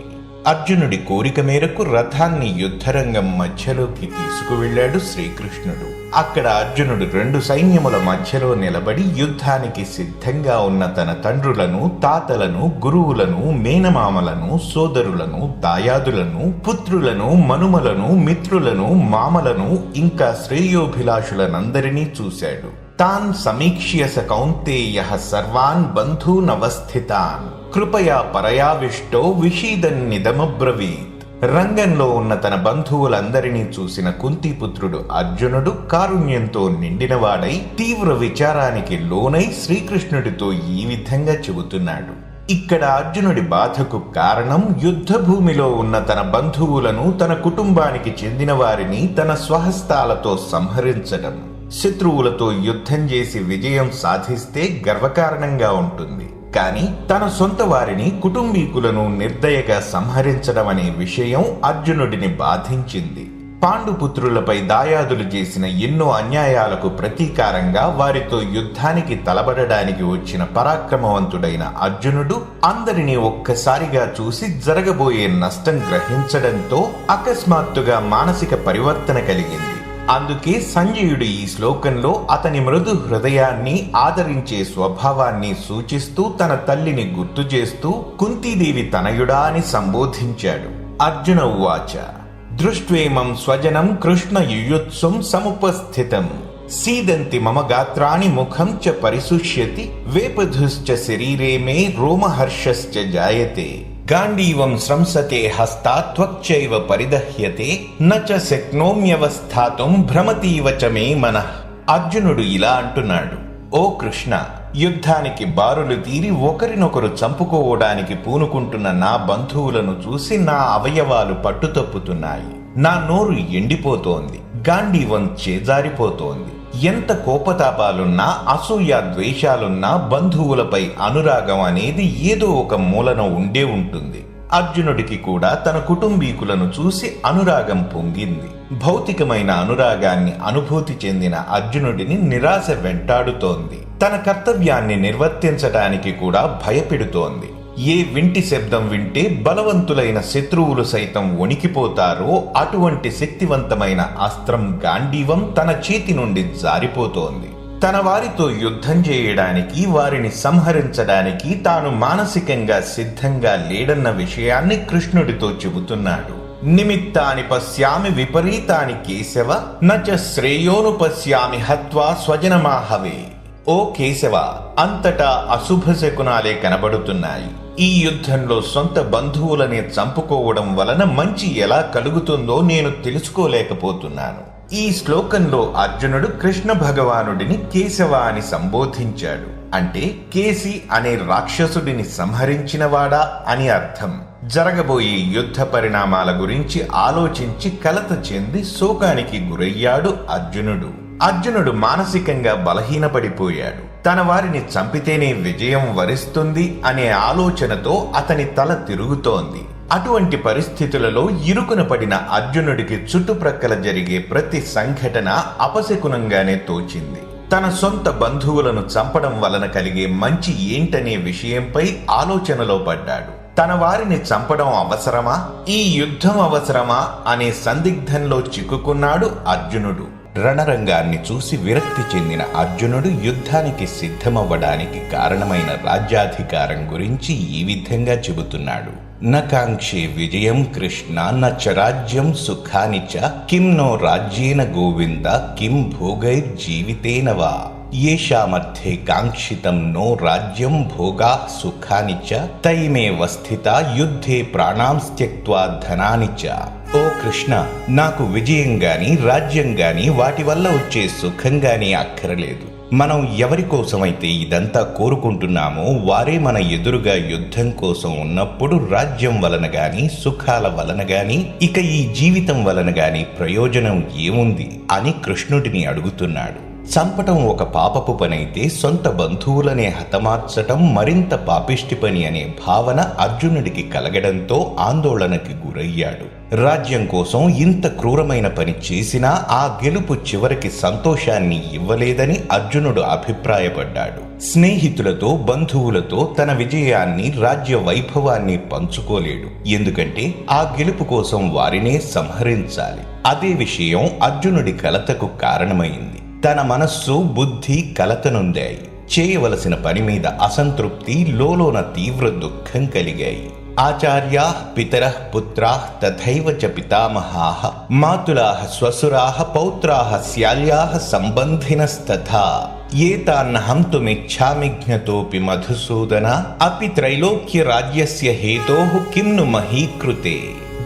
S1: అర్జునుడి కోరిక మేరకు రథాన్ని యుద్ధరంగం మధ్యలోకి తీసుకువెళ్ళాడు శ్రీకృష్ణుడు. అక్కడ అర్జునుడు 2 సైన్యముల మధ్యలో నిలబడి యుద్ధానికి సిద్ధంగా ఉన్న తన తండ్రులను, తాతలను, గురువులను, మేనమామలను, సోదరులను, దాయాదులను, పుత్రులను, మనుమలను, మిత్రులను, మామలను, ఇంకా శ్రేయోభిలాషులనందరినీ చూశాడు. తాన్ సమీక్ష్య స కౌంతేయః సర్వాన్ బంధూనవస్థితాన్ కృపయా పరయావిష్టో విషీదన్నిదమబ్రవీత్. రంగంలో ఉన్న తన బంధువులందరినీ చూసిన కుంతిపుత్రుడు అర్జునుడు కారుణ్యంతో నిండినవాడై తీవ్ర విచారానికి లోనై శ్రీకృష్ణుడితో ఈ విధంగా చెబుతున్నాడు. ఇక్కడ అర్జునుడి బాధకు కారణం యుద్ధ భూమిలో ఉన్న తన బంధువులను, తన కుటుంబానికి చెందిన వారిని తన స్వహస్తాలతో సంహరించడం. శత్రువులతో యుద్ధం చేసి విజయం సాధిస్తే గర్వకారణంగా ఉంటుంది. కానీ తన సొంత వారిని, కుటుంబీకులను నిర్దయగా సంహరించడం అనే విషయం అర్జునుడిని బాధించింది. పాండుపుత్రులపై దాయాదులు చేసిన ఎన్నో అన్యాయాలకు ప్రతీకారంగా వారితో యుద్ధానికి తలబడడానికి వచ్చిన పరాక్రమవంతుడైన అర్జునుడు అందరినీ ఒక్కసారిగా చూసి జరగబోయే నష్టం గ్రహించడంతో అకస్మాత్తుగా మానసిక పరివర్తన కలిగింది. అందుకే సంజయుడు ఈ శ్లోకంలో అతని మృదు హృదయాన్ని, ఆదరించే స్వభావాన్ని సూచిస్తూ తన తల్లిని గుర్తు చేస్తూ కుంతీదేవి తనయుడా అని సంబోధించాడు. అర్జున ఉవాచ దృష్ట్వేమం స్వజనం కృష్ణ యుయుత్సుం సముపస్థితం సీదంతి మమ గాత్రాణి ముఖం చ పరిశుష్యతి వేపధుశ్చ శరీరే మే రోమహర్షశ్చ జాయతే గాండీవం స్రంసతే హస్తాత్వక్చైవ పరిదహ్యతే నచ శక్నోమ్యవస్థాతుం భ్రమతీవ చ మే మనః. అర్జునుడు ఇలా అంటున్నాడు, ఓ కృష్ణ, యుద్ధానికి బారులు తీరి ఒకరినొకరు చంపుకోవడానికి పూనుకుంటున్న నా బంధువులను చూసి నా అవయవాలు పట్టుతప్పుతున్నాయి. నా నోరు ఎండిపోతోంది, గాండీవం చేజారిపోతోంది. ఎంత కోపతాపాలున్నా, అసూయ ద్వేషాలున్నా బంధువులపై అనురాగం అనేది ఏదో ఒక మూలన ఉండే ఉంటుంది. అర్జునుడికి కూడా తన కుటుంబీకులను చూసి అనురాగం పొంగింది. భౌతికమైన అనురాగాన్ని అనుభూతి చెందిన అర్జునుడిని నిరాశ వెంటాడుతోంది. తన కర్తవ్యాన్ని నిర్వర్తించటానికి కూడా భయపెడుతోంది. ఏ వింటి శబ్దం వింటే బలవంతులైన శత్రువులు సైతం వణికిపోతారో అటువంటి శక్తివంతమైన అస్త్రం గాండీవం తన చేతి నుండి జారిపోతోంది. తన వారితో యుద్ధం చేయడానికి, వారిని సంహరించడానికి తాను మానసికంగా సిద్ధంగా లేడన్న విషయాన్ని కృష్ణుడితో చెబుతున్నాడు. నిమిత్తాని పశ్యామి విపరీతాని కేశవ నచ శ్రేయోను పశ్యామి హత్వా స్వజనమాహవే. ఓ కేశవ, అంతటా అశుభ శకునాలే కనబడుతున్నాయి. ఈ యుద్ధంలో సొంత బంధువులనే చంపుకోవడం వలన మంచి ఎలా కలుగుతుందో నేను తెలుసుకోలేకపోతున్నాను. ఈ శ్లోకంలో అర్జునుడు కృష్ణ భగవానుడిని కేశవ అని సంబోధించాడు. అంటే కేసి అనే రాక్షసుడిని సంహరించినవాడా అని అర్థం. జరగబోయే యుద్ధ పరిణామాల గురించి ఆలోచించి కలత చెంది శోకానికి గురయ్యాడు అర్జునుడు. అర్జునుడు మానసికంగా బలహీనపడిపోయాడు. తన వారిని చంపితేనే విజయం వరిస్తుంది అనే ఆలోచనతో అతని తల తిరుగుతోంది. అటువంటి పరిస్థితులలో ఇరుకున పడిన అర్జునుడికి చుట్టుప్రక్కల జరిగే ప్రతి సంఘటన అపశకునంగానే తోచింది. తన సొంత బంధువులను చంపడం వలన కలిగే మంచి ఏంటనే విషయంపై ఆలోచనలో పడ్డాడు. తన వారిని చంపడం అవసరమా, ఈ యుద్ధం అవసరమా అనే సందిగ్ధంలో చిక్కుకున్నాడు అర్జునుడు. రణరంగాన్ని చూసి విరక్తి చెందిన అర్జునుడు యుద్ధానికి సిద్ధమవ్వడానికి కారణమైన రాజ్యాధికారం గురించి ఈ విధంగా చెబుతున్నాడు. నకాంక్షే విజయం కృష్ణ నచ రాజ్యం సుఖాని చ కిం నో రాజ్యేన గోవింద కిం భోగైర్జీవితేన వా ఏషామర్థే కాంక్షితం నో రాజ్యం భోగా సుఖాని చ తైమేవ స్థిత యుద్ధే ప్రాణాంస్త్యక్త్వా ధనాని చ. ఓ కృష్ణ, నాకు విజయం గాని రాజ్యం గాని వాటి వల్ల వచ్చే సుఖం గాని అక్కరలేదు. మనం ఎవరి కోసమైతే ఇదంతా కోరుకుంటున్నామో వారే మన ఎదురుగా యుద్ధం కోసం ఉన్నప్పుడు రాజ్యం వలన గాని సుఖాల వలన గాని ఇక ఈ జీవితం వలన గాని ప్రయోజనం ఏముంది అని కృష్ణుడిని అడుగుతున్నాడు. చంపటం ఒక పాపపు పనైతే సొంత బంధువులనే హతమార్చటం మరింత పాపిష్టి పని అనే భావన అర్జునుడికి కలగడంతో ఆందోళనకి గురయ్యాడు. రాజ్యం కోసం ఇంత క్రూరమైన పని చేసినా ఆ గెలుపు చివరికి సంతోషాన్ని ఇవ్వలేదని అర్జునుడు అభిప్రాయపడ్డాడు. స్నేహితులతో బంధువులతో తన విజయాన్ని రాజ్య వైభవాన్ని పంచుకోలేడు. ఎందుకంటే ఆ గెలుపు కోసం వారినే సంహరించాలి. అదే విషయం అర్జునుడి కలతకు కారణమైంది. తన మనస్సు బుద్ధి కలతనుందాయి. చేయవలసిన పని మీద అసంతృప్తి, లోలోన తీవ్ర దుఃఖం కలిగాయి. ఆచార్యాః పితరః పుత్రాః తథైవ చ పితామహాః మాతులాః శ్వశురాః పౌత్రాః శ్యాల్యాః సంబంధినస్తథా ఏతాన్ హంతుమిచ్ఛామి జ్ఞతోపి మధుసూదన అపి త్రైలోక్య రాజ్యస్య హేతోః కిం ను మహీకృతే.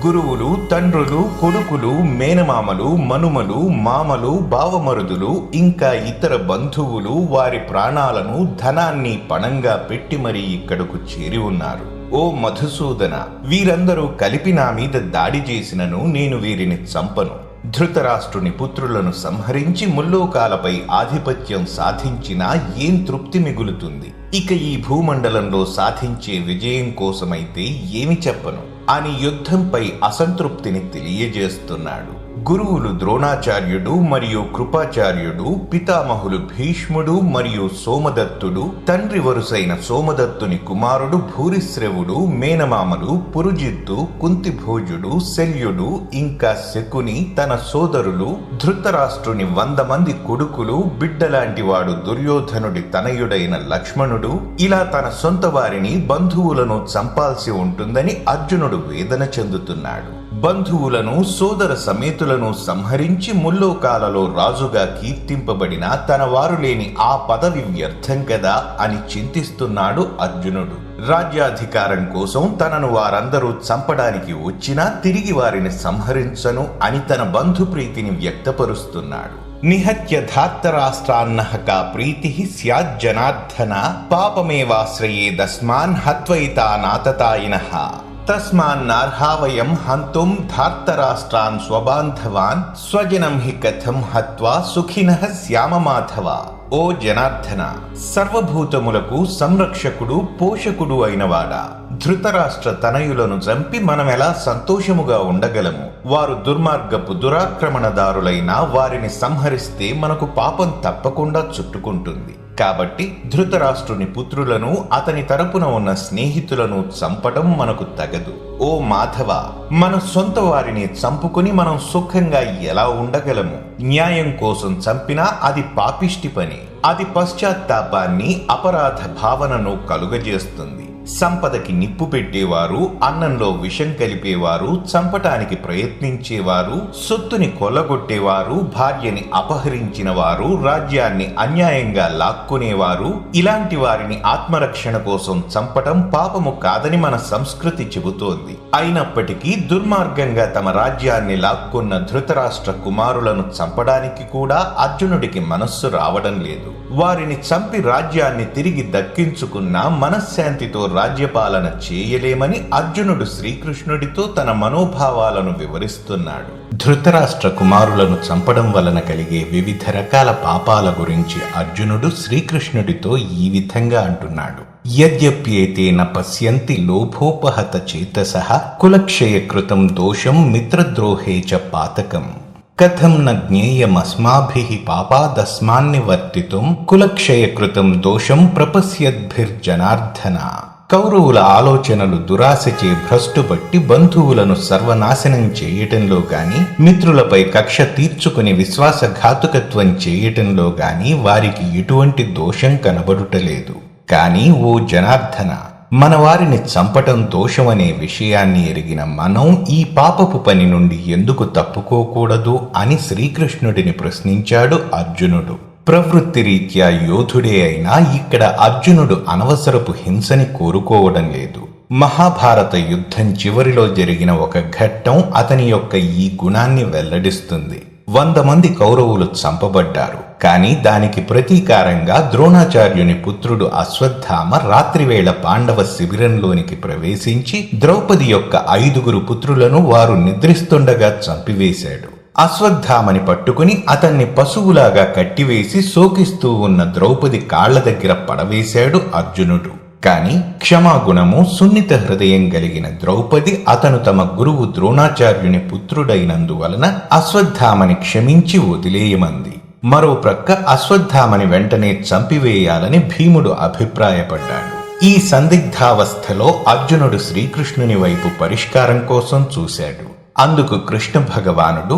S1: గురువులు, తండ్రులు, కొడుకులు, మేనమామలు, మనుమలు, మామలు, బావమరుదులు, ఇంకా ఇతర బంధువులు వారి ప్రాణాలను ధనాన్ని పణంగా పెట్టి మరీ ఇక్కడకు చేరి ఉన్నారు. ఓ మధుసూదన, వీరందరూ కలిపి నా మీద దాడి చేసినను నేను వీరిని చంపను. ధృతరాష్ట్రుని పుత్రులను సంహరించి ముల్లోకాలపై ఆధిపత్యం సాధించినా ఏం తృప్తి మిగులుతుంది? ఇక ఈ భూమండలంలో సాధించే విజయం కోసమైతే ఏమి చెప్పను అని యుద్ధంపై అసంతృప్తిని తెలియజేస్తున్నాడు. గురువులు ద్రోణాచార్యుడు మరియు కృపాచార్యుడు, పితామహులు భీష్ముడు మరియు సోమదత్తుడు, తండ్రి వరుసైన సోమదత్తుని కుమారుడు భూరిశ్రవుడు, మేనమామలు పురుజిత్తు, కుంతిభోజుడు, శల్యుడు, ఇంకా శకుని, తన సోదరులు, ధృతరాష్ట్రుని 100 మంది కొడుకులు, బిడ్డలాంటి వాడు దుర్యోధనుడి తనయుడైన లక్ష్మణుడు, ఇలా తన సొంత వారిని బంధువులను చంపాల్సి ఉంటుందని అర్జునుడు వేదన చెందుతున్నాడు. బంధువులను, సోదర సమేతులను సంహరించి ముల్లోకాలలో రాజుగా కీర్తింపబడిన తన వారు లేని ఆ పదవి వ్యర్థం కదా అని చింతిస్తున్నాడు అర్జునుడు. రాజ్యాధికారం కోసం తనను వారందరూ చంపడానికి వచ్చినా తిరిగి వారిని సంహరించను అని తన బంధుప్రీతిని వ్యక్తపరుస్తున్నాడు. నిహత్య ధార్తరాష్ట్రాన్నః కా ప్రీతిః స్యాజ్జనార్దన పాపమేవాశ్రయేదస్మాన్ హత్వైతానాతతాయినః తస్మాన్నార్హావయం హంతుం ధార్తరాష్ట్రాన్ స్వబాంధవాన్ స్వజనం హి కథం హత్వా సుఖినః శ్యామ మాధవ. ఓ జనార్దన, సర్వభూతములకు సంరక్షకుడు, పోషకుడు అయినవాడా, ధృతరాష్ట్ర తనయులను చంపి మనమెలా సంతోషముగా ఉండగలము? వారు దుర్మార్గపు దురాక్రమణదారులైనా వారిని సంహరిస్తే మనకు పాపం తప్పకుండా చుట్టుకుంటుంది. కాబట్టి ధృతరాష్ట్రుని పుత్రులను, అతని తరపున ఉన్న స్నేహితులను చంపడం మనకు తగదు. ఓ మాధవ, మన సొంత వారిని చంపుకుని మనం సుఖంగా ఎలా ఉండగలము? న్యాయం కోసం చంపినా అది పాపిష్టి పని. అది పశ్చాత్తాపాన్ని, అపరాధ భావనను కలుగజేస్తుంది. సంపదకి నిప్పు పెట్టేవారు, అన్నంలో విషం కలిపేవారు, చంపటానికి ప్రయత్నించేవారు, సొత్తుని కొల్లగొట్టేవారు, భార్యని అపహరించిన వారు, రాజ్యాన్ని అన్యాయంగా లాక్కునేవారు, ఇలాంటి వారిని ఆత్మరక్షణ కోసం చంపటం పాపము కాదని మన సంస్కృతి చెబుతోంది. అయినప్పటికీ దుర్మార్గంగా తమ రాజ్యాన్ని లాక్కున్న ధృతరాష్ట్ర కుమారులను చంపడానికి కూడా అర్జునుడికి మనస్సు రావడం లేదు. వారిని చంపి రాజ్యాన్ని తిరిగి దక్కించుకున్న మనశ్శాంతితో రాజ్యపాలన చేయలేమని అర్జునుడు శ్రీకృష్ణుడితో తన మనోభావాలను వివరిస్తున్నాడు. ధృతరాష్ట్ర కుమారులను చంపడం వలన కలిగే వివిధ రకాల పాపాల గురించి అర్జునుడు శ్రీకృష్ణుడితో ఈ విధంగా అంటున్నాడు. యద్యప్యేతేన పశ్యంతి లోభోపహత చేతసః కులక్షయకృతం దోషం మిత్రద్రోహే చ పాతకం కథం న జ్ఞేయమస్మాభిః పాపాదస్మాన్నివర్తితుం కులక్షయకృతం దోషం ప్రపశ్యద్భిర్జనార్దన. కౌరవుల ఆలోచనలు దురాశచే భ్రష్టుపట్టి బంధువులను సర్వనాశనం చేయటంలో గాని, మిత్రులపై కక్ష తీర్చుకుని విశ్వాసఘాతుకత్వం చేయటంలో గాని వారికి ఎటువంటి దోషం కనబడుటలేదు. కాని ఓ జనార్దన, మన వారిని చంపటం దోషమనే విషయాన్ని ఎరిగిన మనం ఈ పాపపు పని నుండి ఎందుకు తప్పుకోకూడదు అని శ్రీకృష్ణుడిని ప్రశ్నించాడు అర్జునుడు. ప్రవృత్తి రీత్యా యోధుడే అయినా ఇక్కడ అర్జునుడు అనవసరపు హింసని కోరుకోవడం లేదు. మహాభారత యుద్ధం చివరిలో జరిగిన ఒక ఘట్టం అతని యొక్క ఈ గుణాన్ని వెల్లడిస్తుంది. 100 మంది కౌరవులు చంపబడ్డారు. కాని దానికి ప్రతీకారంగా ద్రోణాచార్యుని పుత్రుడు అశ్వత్థామ రాత్రివేళ పాండవ శిబిరంలోనికి ప్రవేశించి ద్రౌపది యొక్క 5 పుత్రులను వారు నిద్రిస్తుండగా చంపివేశాడు. అశ్వత్థామని పట్టుకుని అతన్ని పశువులాగా కట్టివేసి శోకిస్తూ ఉన్న ద్రౌపది కాళ్ల దగ్గర పడవేశాడు అర్జునుడు. కాని క్షమాగుణము, సున్నిత హృదయం కలిగిన ద్రౌపది అతను తమ గురువు ద్రోణాచార్యుని పుత్రుడైనందువలన అశ్వత్థామని క్షమించి వదిలేయమంది. మరో ప్రక్క అశ్వత్థామని వెంటనే చంపివేయాలని భీముడు అభిప్రాయపడ్డాడు. ఈ సందిగ్ధావస్థలో అర్జునుడు శ్రీకృష్ణుని వైపు పరిష్కారం కోసం చూశాడు. అందుకు కృష్ణ భగవానుడు,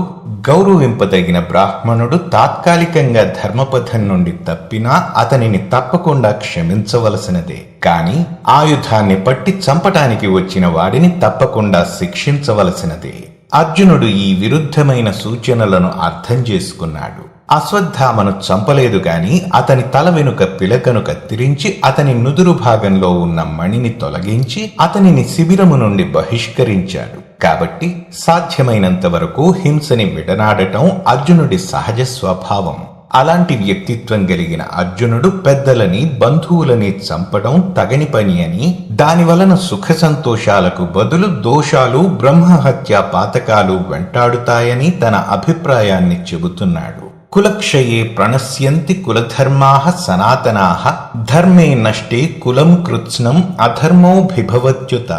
S1: గౌరవింపదగిన బ్రాహ్మణుడు తాత్కాలికంగా ధర్మపథం నుండి తప్పినా అతనిని తప్పకుండా క్షమించవలసినదే. కాని ఆయుధాన్ని పట్టి చంపటానికి వచ్చిన వాడిని తప్పకుండా శిక్షించవలసినదే. అర్జునుడు ఈ విరుద్ధమైన సూచనలను అర్థం చేసుకున్నాడు. అశ్వత్థామను చంపలేదు గాని అతని తల వెనుక పిలకను కత్తిరించి అతని నుదురు భాగంలో ఉన్న మణిని తొలగించి అతనిని శిబిరము నుండి బహిష్కరించాడు. కాబట్టి సాధ్యమైనంత వరకు హింసని విడనాడటం అర్జునుడి సహజ స్వభావం. అలాంటి వ్యక్తిత్వం కలిగిన అర్జునుడు పెద్దలని, బంధువులని చంపడం తగని పని అని, దానివలన సుఖ సంతోషాలకు బదులు దోషాలు, బ్రహ్మహత్యా పాతకాలు వెంటాడుతాయని తన అభిప్రాయాన్ని చెబుతున్నాడు. కులక్షయే ప్రణశ్యంతి కులధర్మాః సనాతనాః ధర్మే నష్టే కులం కృత్స్నం అధర్మో బిభవత్యుత.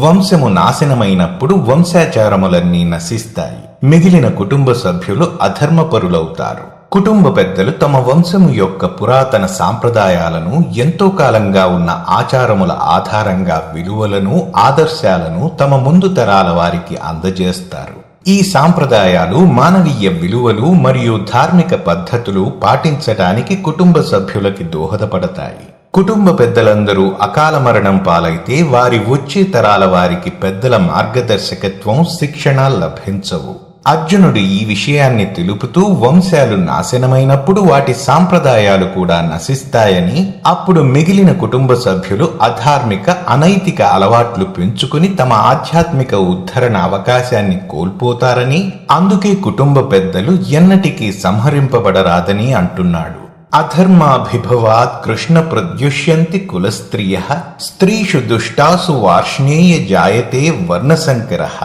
S1: వంశము నాశనమైనప్పుడు వంశాచారములన్నీ నశిస్తాయి. మిగిలిన కుటుంబ సభ్యులు అధర్మపరులవుతారు. కుటుంబ పెద్దలు తమ వంశము యొక్క పురాతన సాంప్రదాయాలను, ఎంతో కాలంగా ఉన్న ఆచారముల ఆధారంగా విలువలను, ఆదర్శాలను తమ ముందు తరాల వారికి అందజేస్తారు. ఈ సాంప్రదాయాలు, మానవీయ విలువలు మరియు ధార్మిక పద్ధతులు పాటించటానికి కుటుంబ సభ్యులకి దోహదపడతాయి. కుటుంబ పెద్దలందరూ అకాల మరణం పాలైతే వారి వచ్చే తరాల వారికి పెద్దల మార్గదర్శకత్వం, శిక్షణ లభించవు. అర్జునుడు ఈ విషయాన్ని తెలుపుతూ వంశాలు నాశనమైనప్పుడు వాటి సాంప్రదాయాలు కూడా నశిస్తాయని, అప్పుడు మిగిలిన కుటుంబ సభ్యులు అధార్మిక, అనైతిక అలవాట్లు పెంచుకుని తమ ఆధ్యాత్మిక ఉద్ధరణ అవకాశాన్ని కోల్పోతారని, అందుకే కుటుంబ పెద్దలు ఎన్నటికీ సంహరింపబడరాదని అంటున్నాడు. అధర్మాభిభవాత్ కృష్ణ ప్రద్యుష్యంతి కులస్త్రియః స్త్రీషు దుష్టాసు వార్ష్ణేయ జాయతే వర్ణసంకరః.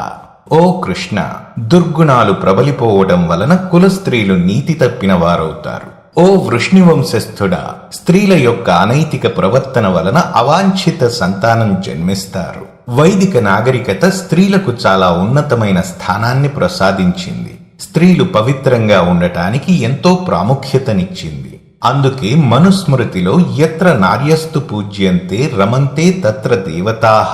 S1: ఓ కృష్ణ, దుర్గుణాలు ప్రబలిపోవడం వలన కుల స్త్రీలు నీతి తప్పిన వారవుతారు. ఓ వృష్ణివంశస్థుడా, స్త్రీల యొక్క అనైతిక ప్రవర్తన వలన అవాంఛిత సంతానం జన్మిస్తారు. వైదిక నాగరికత స్త్రీలకు చాలా ఉన్నతమైన స్థానాన్ని ప్రసాదించింది. స్త్రీలు పవిత్రంగా ఉండటానికి ఎంతో ప్రాముఖ్యతనిచ్చింది. అందుకే మనుస్మృతిలో యత్ర నార్యస్తు పూజ్యంతే రమంతే తత్ర దేవతాః,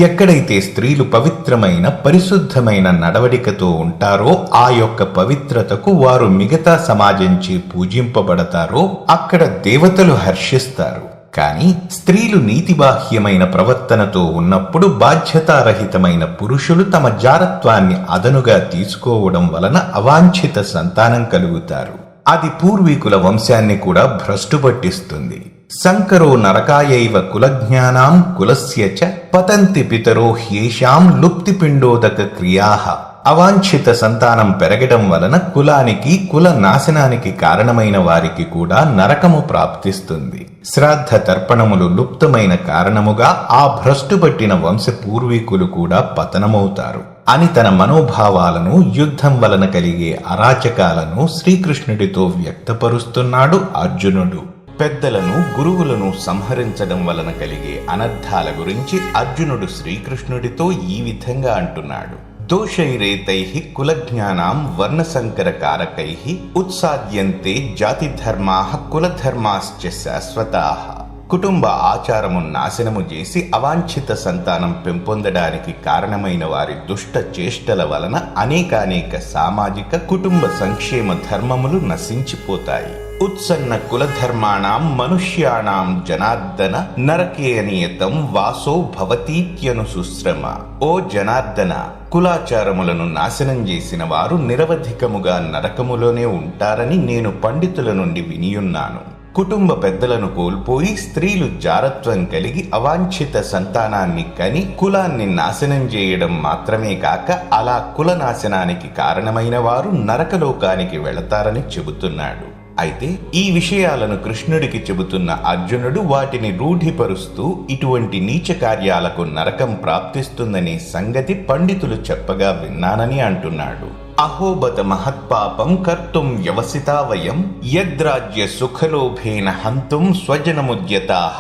S1: ఎక్కడైతే స్త్రీలు పవిత్రమైన, పరిశుద్ధమైన నడవడికతో ఉంటారో ఆ యొక్క పవిత్రతకు వారు మిగతా సమాజంచే పూజింపబడతారో అక్కడ దేవతలు హర్షిస్తారు. కాని స్త్రీలు నీతిబాహ్యమైన ప్రవర్తనతో ఉన్నప్పుడు బాధ్యతారహితమైన పురుషులు తమ జారత్వాన్ని అదనుగా తీసుకోవడం వలన అవాంఛిత సంతానం కలుగుతారు. అది పూర్వీకుల వంశాన్ని కూడా భ్రష్టుపట్టిస్తుంది. సంకరో నరకాయైవ కులజ్ఞానాం కులస్య చ పతంతి పితరో హ్యేషాం లుప్తిపిండోదక క్రియాః. అవాంఛిత సంతానం పెరగడం వలన కులానికి, కుల నాశనానికి కారణమైన వారికి కూడా నరకము ప్రాప్తిస్తుంది. శ్రాద్ధ తర్పణములు లుప్తమైన కారణముగా ఆ భ్రష్టుపట్టిన వంశ పూర్వీకులు కూడా పతనమవుతారు అని తన మనోభావాలను, యుద్ధం వలన కలిగే అరాచకాలను శ్రీకృష్ణుడితో వ్యక్తపరుస్తున్నాడు అర్జునుడు. పెద్దలను, గురువులను సంహరించడం వలన కలిగే అనర్థాల గురించి అర్జునుడు శ్రీకృష్ణుడితో ఈ విధంగా అంటున్నాడు. దోషైరేతైః కులజ్ఞానాం వర్ణసంకరకారకైః ఉత్సాద్యంతే జాతిధర్మాః కులధర్మాశ్చ శాశ్వతాః. కుటుంబ ఆచారము నాశనము చేసి అవాంఛిత సంతానం పెంపొందడానికి కారణమైన వారి దుష్ట చేష్టల వలన అనేకానేక సామాజిక కుటుంబ సంక్షేమ ధర్మములు నశించిపోతాయి. ఉత్సన్న కులధర్మాణం మనుష్యాణం జనార్దన నరకే నియతం వాసో భవతీత్యను సుశ్రమ. ఓ జనార్దన, కులాచారములను నాశనం చేసిన వారు నిరవధికముగా నరకములోనే ఉంటారని నేను పండితుల నుండి వినియున్నాను. కుటుంబ పెద్దలను కోల్పోయి స్త్రీలు జారత్వం కలిగి అవాంఛిత సంతానాన్ని కని కులాన్ని నాశనం చేయడం మాత్రమే కాక అలా కుల నాశనానికి కారణమైన వారు నరకలోకానికి వెళతారని చెబుతున్నాడు. అయితే ఈ విషయాలను కృష్ణుడికి చెబుతున్న అర్జునుడు వాటిని రూఢిపరుస్తూ ఇటువంటి నీచ కార్యాలకు నరకం ప్రాప్తిస్తుందనే సంగతి పండితులు చెప్పగా విన్నానని అంటున్నాడు. అహోబత మహత్పాపం కర్తుం వ్యవసితా వయం యద్రాజ్య సుఖలోభేన హంతుం స్వజనముద్యతాః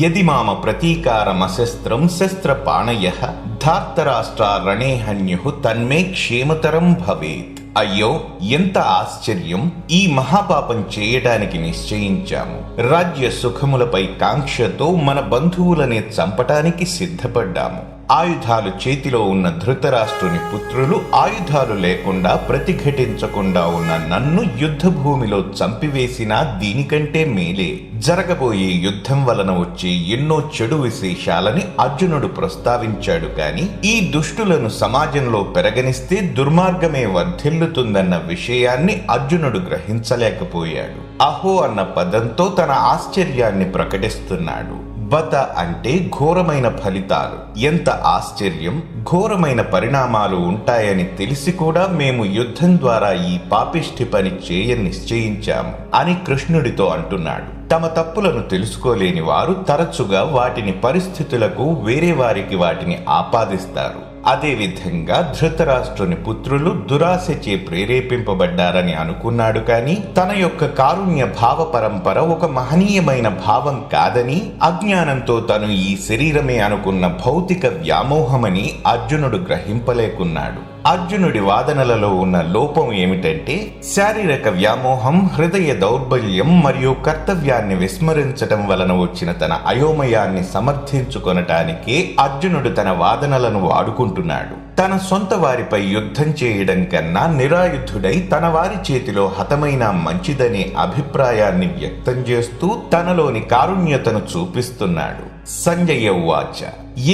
S1: యది మామ ప్రతీకారమశస్త్రం శస్త్రపాణయః ధార్తరాష్ట్రా రణే హన్యుః తన్మే క్షేమతరం భవేత్. అయ్యో, ఎంత ఆశ్చర్యం! ఈ మహాపాపం చేయటానికి నిశ్చయించాము. రాజ్య సుఖములపై కాంక్షతో మన బంధువులనే చంపటానికి సిద్ధపడ్డాము. ఆయుధాలు చేతిలో ఉన్న ధృతరాష్ట్రుని పుత్రులు ఆయుధాలు లేకుండా ప్రతిఘటించకుండా ఉన్న నన్ను యుద్ధ భూమిలో చంపివేసినా దీనికంటే మేలే. జరగబోయే యుద్ధం వలన వచ్చే ఎన్నో చెడు విశేషాలని అర్జునుడు ప్రస్తావించాడు. కాని ఈ దుష్టులను సమాజంలో పెరగనిస్తే దుర్మార్గమే వర్ధిల్లుతుందన్న విషయాన్ని అర్జునుడు గ్రహించలేకపోయాడు. అహో అన్న పదంతో తన ఆశ్చర్యాన్ని ప్రకటిస్తున్నాడు. బత అంటే ఘోరమైన ఫలితాలు. ఎంత ఆశ్చర్యం! ఘోరమైన పరిణామాలు ఉంటాయని తెలిసి కూడా మేము యుద్ధం ద్వారా ఈ పాపిష్టి పని చేయ నిశ్చయించాము అని కృష్ణుడితో అంటున్నాడు. తమ తప్పులను తెలుసుకోలేని వారు తరచుగా వాటిని పరిస్థితులకు వేరే వారికి వాటిని ఆపాదిస్తారు. అదేవిధంగా ధృతరాష్ట్రుని పుత్రులు దురాశచే ప్రేరేపింపబడ్డారని అనుకున్నాడు. కాని తన యొక్క కారుణ్య భావ పరంపర ఒక మహనీయమైన భావం కాదని, అజ్ఞానంతో తను ఈ శరీరమే అనుకున్న భౌతిక వ్యామోహమని అర్జునుడు గ్రహింపలేకున్నాడు. అర్జునుడి వాదనలలో ఉన్న లోపం ఏమిటంటే శారీరక వ్యామోహం, హృదయ దౌర్బల్యం మరియు కర్తవ్యాన్ని విస్మరించటం వలన వచ్చిన తన అయోమయాన్ని సమర్థించుకొనటానికే అర్జునుడు తన వాదనలను వాడుకుంటున్నాడు. తన సొంత వారిపై యుద్ధం చేయడం కన్నా నిరాయుధుడై తన వారి చేతిలో హతమైన మంచిదనే అభిప్రాయాన్ని వ్యక్తం చేస్తూ తనలోని కారుణ్యతను చూపిస్తున్నాడు. సంజయ ఉవాచ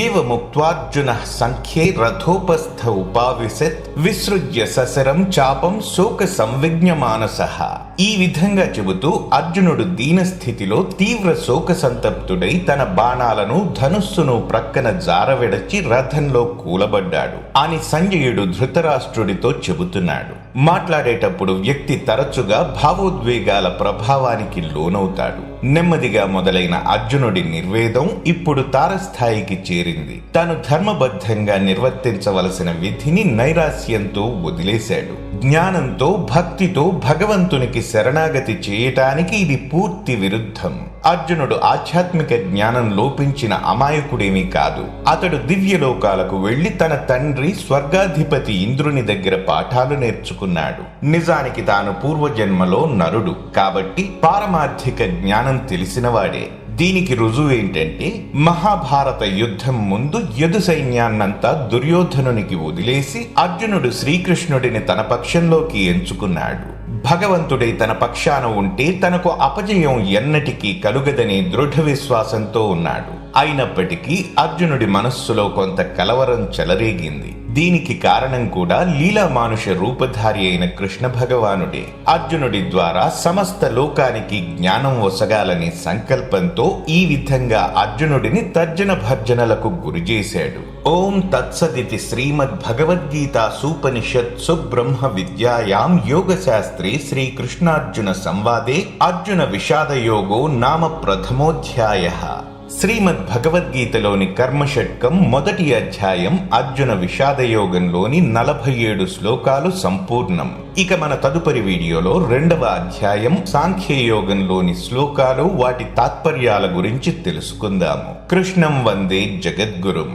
S1: ఏవముక్త్వార్జునః సంఖ్యే రథోపస్థ ఉపావిశత్ విసృజ్య ససరం చాపం శోక సంవిఘ్నమానసః. ఈ విధంగా చెబుతూ అర్జునుడు దీనస్థితిలో తీవ్ర శోక సంతప్తుడై తన బాణాలను ధనుస్సును ప్రక్కన జారవిడచి రథంలో కూలబడ్డాడు అని సంజయుడు ధృతరాష్ట్రుడితో చెబుతున్నాడు. మాట్లాడేటప్పుడు వ్యక్తి తరచుగా భావోద్వేగాల ప్రభావానికి లోనవుతాడు. నెమ్మదిగా మొదలైన అర్జునుడి నిర్వేదం ఇప్పుడు తారస్థాయికి చేరింది. తాను ధర్మబద్ధంగా నిర్వర్తించవలసిన విధిని నైరాస్యంతో వదిలేశాడు. జ్ఞానంతో, భక్తితో భగవంతునికి శరణాగతి చేయటానికి ఇది పూర్తి విరుద్ధం. అర్జునుడు ఆధ్యాత్మిక జ్ఞానం లోపించిన అమాయకుడేమీ కాదు. అతడు దివ్యలోకాలకు వెళ్లి తన తండ్రి స్వర్గాధిపతి ఇంద్రుని దగ్గర పాఠాలు నేర్చుకున్నాడు. నిజానికి తాను పూర్వజన్మలో నరుడు కాబట్టి పారమార్థిక జ్ఞానం తెలిసినవాడే. దీనికి రుజువేంటంటే మహాభారత యుద్ధం ముందు యదు సైన్యాన్నంతా దుర్యోధనునికి వదిలేసి అర్జునుడు శ్రీకృష్ణుడిని తన పక్షంలోకి ఎంచుకున్నాడు. భగవంతుడై తన పక్షాన ఉంటే తనకు అపజయం ఎన్నటికీ కలుగదనే దృఢ విశ్వాసంతో ఉన్నాడు. అయినప్పటికీ అర్జునుడి మనస్సులో కొంత కలవరం చెలరేగింది. దీనికి కారణం కూడా లీలామానుష రూపధారి అయిన కృష్ణ భగవానుడే. అర్జునుడి ద్వారా సమస్త లోకానికి జ్ఞానం ఒసగాలనే సంకల్పంతో ఈ విధంగా అర్జునుడిని తర్జన భర్జనలకు గురిచేశాడు. ఓం తత్సదితి శ్రీమద్భగవద్గీతాసూపనిషత్సు బ్రహ్మ విద్యాయాం యోగశాస్త్రే శ్రీకృష్ణార్జున సంవాదే అర్జున విషాదయోగో నామ ప్రథమోధ్యాయః. శ్రీమద్భగవద్గీతలోని కర్మషట్కం మొదటి అధ్యాయం అర్జున విషాదయోగంలోని 47 శ్లోకాలు సంపూర్ణం. ఇక మన తదుపరి వీడియోలో 2వ అధ్యాయం సాంఖ్యయోగంలోని శ్లోకాలు, వాటి తాత్పర్యాల గురించి తెలుసుకుందాము. కృష్ణం వందే జగద్గురుం.